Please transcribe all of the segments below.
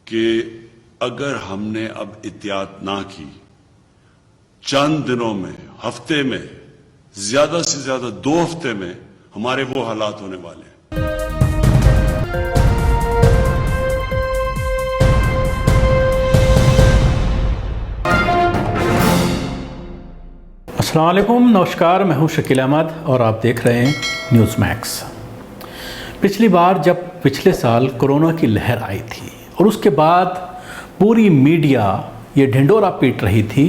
कि अगर हमने अब एहतियात ना की, चंद दिनों में, हफ्ते में, ज्यादा से ज्यादा 2 हफ्ते में हमारे वो हालात होने वाले हैं। अस्सलाम वालेकुम, नमस्कार। मैं हूं शकील अहमद और आप देख रहे हैं न्यूज़ मैक्स। पिछली बार जब पिछले साल कोरोना की लहर आई थी और उसके बाद पूरी मीडिया ये ढिंढोरा पीट रही थी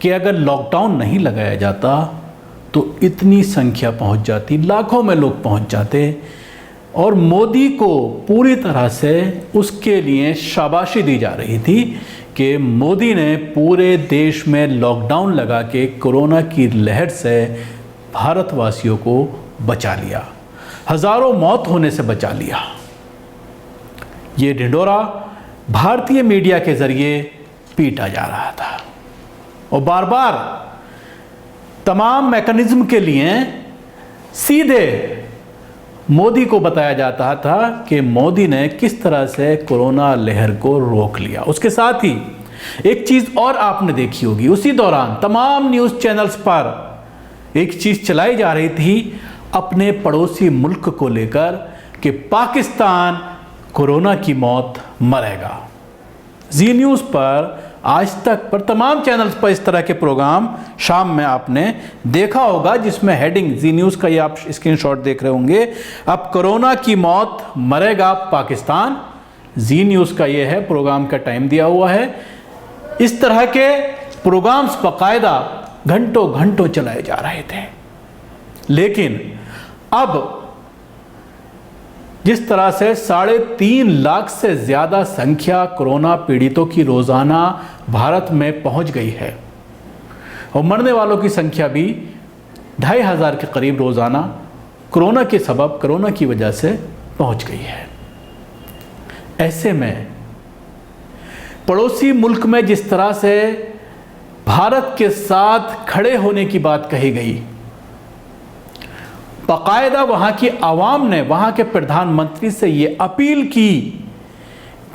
कि अगर लॉकडाउन नहीं लगाया जाता तो इतनी संख्या पहुंच जाती, लाखों में लोग पहुंच जाते, और मोदी को पूरी तरह से उसके लिए शाबाशी दी जा रही थी कि मोदी ने पूरे देश में लॉकडाउन लगा के कोरोना की लहर से भारतवासियों को बचा लिया, हज़ारों मौत होने से बचा लिया। ये ढिंढोरा भारतीय मीडिया के ज़रिए पीटा जा रहा था और बार बार तमाम मैकेनिज्म के लिए सीधे मोदी को बताया जाता था कि मोदी ने किस तरह से कोरोना लहर को रोक लिया। उसके साथ ही एक चीज़ और आपने देखी होगी, उसी दौरान तमाम न्यूज़ चैनल्स पर एक चीज़ चलाई जा रही थी अपने पड़ोसी मुल्क को लेकर कि पाकिस्तान कोरोना की मौत मरेगा। जी न्यूज़ पर, आज तक पर, तमाम चैनल्स पर इस तरह के प्रोग्राम शाम में आपने देखा होगा जिसमें हेडिंग जी न्यूज़ का ये आप स्क्रीनशॉट देख रहे होंगे, अब कोरोना की मौत मरेगा पाकिस्तान। जी न्यूज़ का ये है, प्रोग्राम का टाइम दिया हुआ है। इस तरह के प्रोग्राम्स बाकायदा घंटों घंटों चलाए जा रहे थे। लेकिन अब जिस तरह से 3.5 लाख से ज़्यादा संख्या कोरोना पीड़ितों की रोज़ाना भारत में पहुंच गई है और मरने वालों की संख्या भी 2,500 के करीब रोज़ाना कोरोना के सबब, कोरोना की वजह से पहुंच गई है। ऐसे में पड़ोसी मुल्क में जिस तरह से भारत के साथ खड़े होने की बात कही गई, बाकायदा वहाँ की आवाम ने वहाँ के प्रधानमंत्री से ये अपील की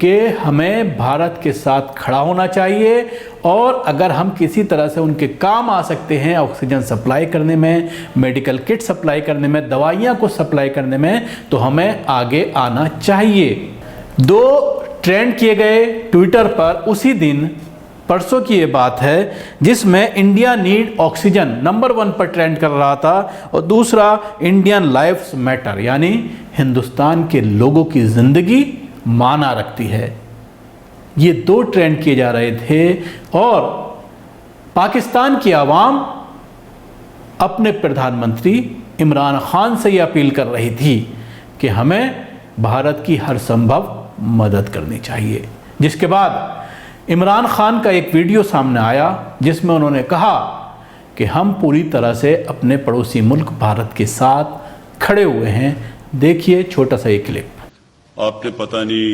कि हमें भारत के साथ खड़ा होना चाहिए और अगर हम किसी तरह से उनके काम आ सकते हैं, ऑक्सीजन सप्लाई करने में, मेडिकल किट सप्लाई करने में, दवाइयाँ को सप्लाई करने में, तो हमें आगे आना चाहिए। 2 ट्रेंड किए गए ट्विटर पर उसी दिन, परसों की ये बात है, जिसमें इंडिया नीड ऑक्सीजन नंबर 1 पर ट्रेंड कर रहा था और दूसरा इंडियन लाइफ्स मैटर, यानी हिंदुस्तान के लोगों की ज़िंदगी माना रखती है। ये 2 ट्रेंड किए जा रहे थे और पाकिस्तान की आवाम अपने प्रधानमंत्री इमरान खान से ये अपील कर रही थी कि हमें भारत की हर संभव मदद करनी चाहिए। जिसके बाद इमरान खान का एक वीडियो सामने आया जिसमें उन्होंने कहा कि हम पूरी तरह से अपने पड़ोसी मुल्क भारत के साथ खड़े हुए हैं। देखिए छोटा सा एक क्लिप। आपने पता नहीं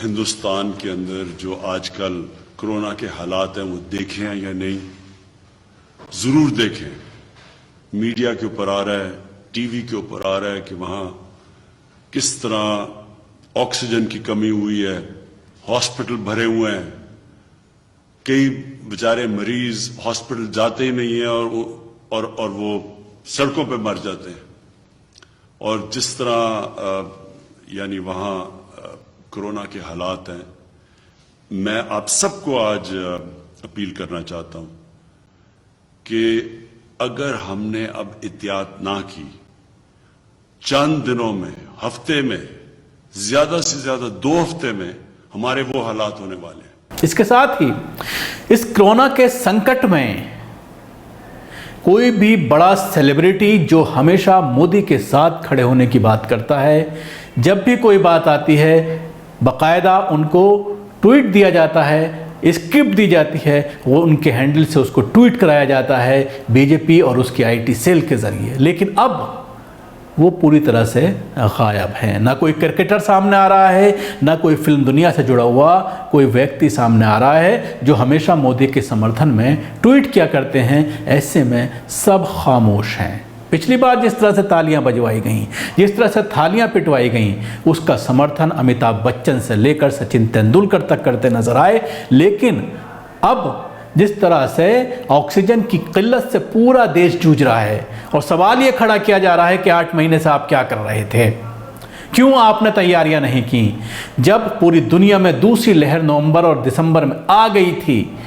हिंदुस्तान के अंदर जो आजकल कोरोना के हालात हैं वो देखे हैं या नहीं, जरूर देखें। मीडिया के ऊपर आ रहा है, टीवी के ऊपर आ रहा है कि वहां किस तरह ऑक्सीजन की कमी हुई है, हॉस्पिटल भरे हुए हैं, कई बेचारे मरीज हॉस्पिटल जाते ही नहीं है और वो सड़कों पे मर जाते हैं। और जिस तरह यानी वहां कोरोना के हालात हैं, मैं आप सबको आज अपील करना चाहता हूं कि अगर हमने अब एहतियात ना की, चंद दिनों में, हफ्ते में, ज्यादा से ज्यादा 2 हफ्ते में हमारे वो हालात होने वाले हैं। इसके साथ ही इस कोरोना के संकट में कोई भी बड़ा सेलिब्रिटी जो हमेशा मोदी के साथ खड़े होने की बात करता है, जब भी कोई बात आती है बाकायदा उनको ट्वीट दिया जाता है, स्क्रिप्ट दी जाती है, वो उनके हैंडल से उसको ट्वीट कराया जाता है बीजेपी और उसकी आईटी सेल के ज़रिए। लेकिन अब वो पूरी तरह से गायब हैं। ना कोई क्रिकेटर सामने आ रहा है, ना कोई फिल्म दुनिया से जुड़ा हुआ कोई व्यक्ति सामने आ रहा है जो हमेशा मोदी के समर्थन में ट्वीट किया करते हैं। ऐसे में सब खामोश हैं। पिछली बार जिस तरह से तालियां बजवाई गईं, जिस तरह से थालियां पिटवाई गईं, उसका समर्थन अमिताभ बच्चन से लेकर सचिन तेंदुलकर तक करते नजर आए। लेकिन अब जिस तरह से ऑक्सीजन की किल्लत से पूरा देश जूझ रहा है और सवाल ये खड़ा किया जा रहा है कि 8 महीने से आप क्या कर रहे थे, क्यों आपने तैयारियां नहीं की? जब पूरी दुनिया में दूसरी लहर नवंबर और दिसंबर में आ गई थी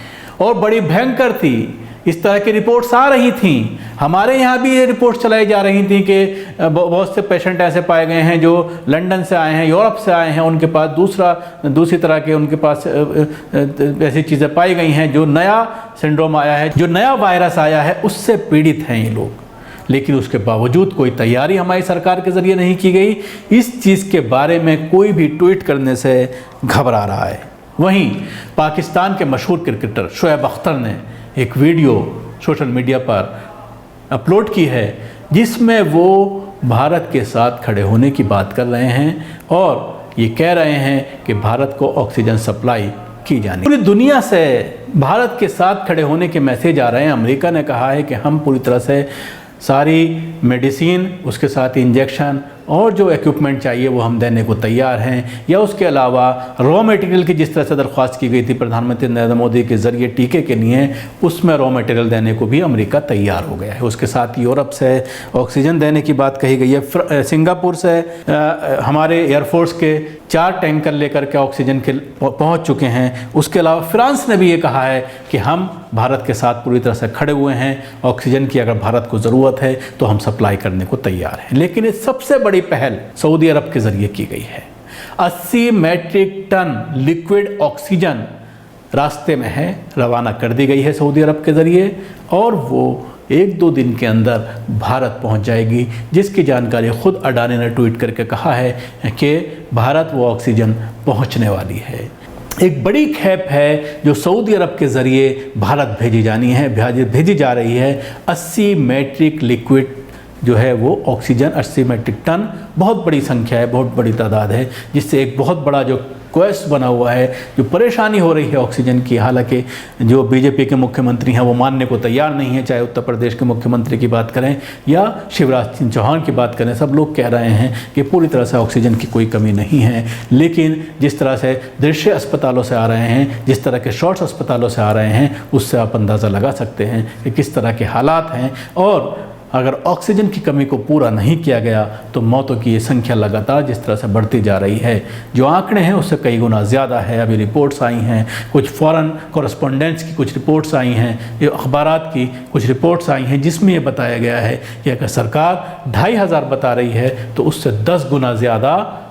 और बड़ी भयंकर थी, इस तरह की रिपोर्ट्स आ रही थीं। हमारे यहाँ भी ये रिपोर्ट्स चलाई जा रही थी कि बहुत से पेशेंट ऐसे पाए गए हैं जो लंदन से आए हैं, यूरोप से आए हैं, उनके पास दूसरी तरह के उनके पास ऐसी चीज़ें पाई गई हैं, जो नया सिंड्रोम आया है, जो नया वायरस आया है, उससे पीड़ित हैं ये लोग। लेकिन उसके बावजूद कोई तैयारी हमारी सरकार के ज़रिए नहीं की गई। इस चीज़ के बारे में कोई भी ट्वीट करने से घबरा रहा है। वहीं पाकिस्तान के मशहूर क्रिकेटर शोएब अख्तर ने एक वीडियो सोशल मीडिया पर अपलोड की है, जिसमें वो भारत के साथ खड़े होने की बात कर रहे हैं और ये कह रहे हैं कि भारत को ऑक्सीजन सप्लाई की जानी। पूरी दुनिया से भारत के साथ खड़े होने के मैसेज आ रहे हैं। अमेरिका ने कहा है कि हम पूरी तरह से सारी मेडिसिन, उसके साथ इंजेक्शन और जो इक्विपमेंट चाहिए वो हम देने को तैयार हैं। या उसके अलावा रॉ मटेरियल की जिस तरह से दरख्वास्त की गई थी प्रधानमंत्री नरेंद्र मोदी के ज़रिए टीके के लिए, उसमें रॉ मटेरियल देने को भी अमेरिका तैयार हो गया है। उसके साथ यूरोप से ऑक्सीजन देने की बात कही गई है। सिंगापुर से हमारे एयरफोर्स के 4 टैंकर लेकर के ऑक्सीजन के पहुँच चुके हैं। उसके अलावा फ्रांस ने भी ये कहा है कि हम भारत के साथ पूरी तरह से खड़े हुए हैं, ऑक्सीजन की अगर भारत को ज़रूरत है तो हम सप्लाई करने को तैयार हैं। लेकिन इस सबसे बड़ी पहल सऊदी अरब के ज़रिए की गई है। 80 मैट्रिक टन लिक्विड ऑक्सीजन रास्ते में है, रवाना कर दी गई है सऊदी अरब के ज़रिए और वो 1-2 दिन के अंदर भारत पहुंच जाएगी, जिसकी जानकारी खुद अडानी ने ट्वीट करके कहा है कि भारत वो ऑक्सीजन पहुंचने वाली है। एक बड़ी खेप है जो सऊदी अरब के ज़रिए भारत भेजी जा रही है। 80 मैट्रिक लिक्विड जो है वो ऑक्सीजन, 80 मैट्रिक टन बहुत बड़ी संख्या है, बहुत बड़ी तादाद है, जिससे एक बहुत बड़ा जो क्वेस्ट बना हुआ है, जो परेशानी हो रही है ऑक्सीजन की। हालांकि जो बीजेपी के मुख्यमंत्री हैं वो मानने को तैयार नहीं है, चाहे उत्तर प्रदेश के मुख्यमंत्री की बात करें या शिवराज सिंह चौहान की बात करें, सब लोग कह रहे हैं कि पूरी तरह से ऑक्सीजन की कोई कमी नहीं है। लेकिन जिस तरह से दृश्य अस्पतालों से आ रहे हैं, जिस तरह के शॉर्ट्स अस्पतालों से आ रहे हैं, उससे आप अंदाज़ा लगा सकते हैं कि किस तरह के हालात हैं। और अगर ऑक्सीजन की कमी को पूरा नहीं किया गया तो मौतों की ये संख्या लगातार जिस तरह से बढ़ती जा रही है, जो आंकड़े हैं उससे कई गुना ज़्यादा है। अभी रिपोर्ट्स आई हैं, कुछ फॉरेन कॉरेस्पोंडेंट्स की कुछ रिपोर्ट्स आई हैं, ये अखबारात की कुछ रिपोर्ट्स आई हैं, जिसमें ये बताया गया है कि अगर सरकार 2500 बता रही है तो उससे 10 गुना ज़्यादा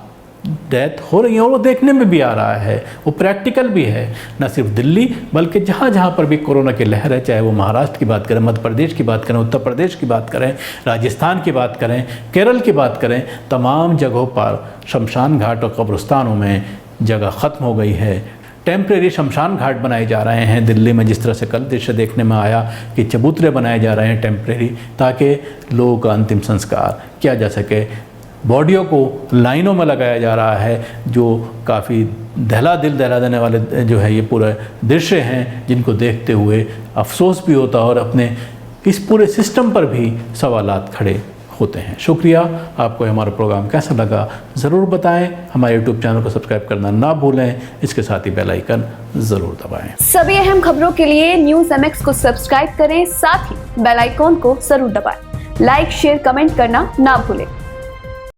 डेथ हो रही है। और वो देखने में भी आ रहा है, वो प्रैक्टिकल भी है। न सिर्फ दिल्ली बल्कि जहाँ जहाँ पर भी कोरोना की लहर है, चाहे वो महाराष्ट्र की बात करें, मध्य प्रदेश की बात करें, उत्तर प्रदेश की बात करें, राजस्थान की बात करें, केरल की बात करें, तमाम जगहों पर शमशान घाट और कब्रिस्तानों में जगह ख़त्म हो गई है। टेम्प्रेरी शमशान घाट बनाए जा रहे हैं दिल्ली में, जिस तरह से कल दृश्य देखने में आया कि चबूतरे बनाए जा रहे हैं टेम्प्रेरी, ताकि लोगों का अंतिम संस्कार किया जा सके। बॉडियों को लाइनों में लगाया जा रहा है, जो काफ़ी दहला देने वाले जो है ये पूरे दृश्य हैं, जिनको देखते हुए अफसोस भी होता है और अपने इस पूरे सिस्टम पर भी सवालात खड़े होते हैं। शुक्रिया। आपको हमारा प्रोग्राम कैसा लगा ज़रूर बताएं। हमारे यूट्यूब चैनल को सब्सक्राइब करना ना भूलें, इसके साथ ही बेल आइकन ज़रूर दबाएं। सभी अहम खबरों के लिए न्यूज़ MX को सब्सक्राइब करें, साथ ही बेल आइकन को ज़रूर दबाएं। लाइक, शेयर, कमेंट करना ना भूलें।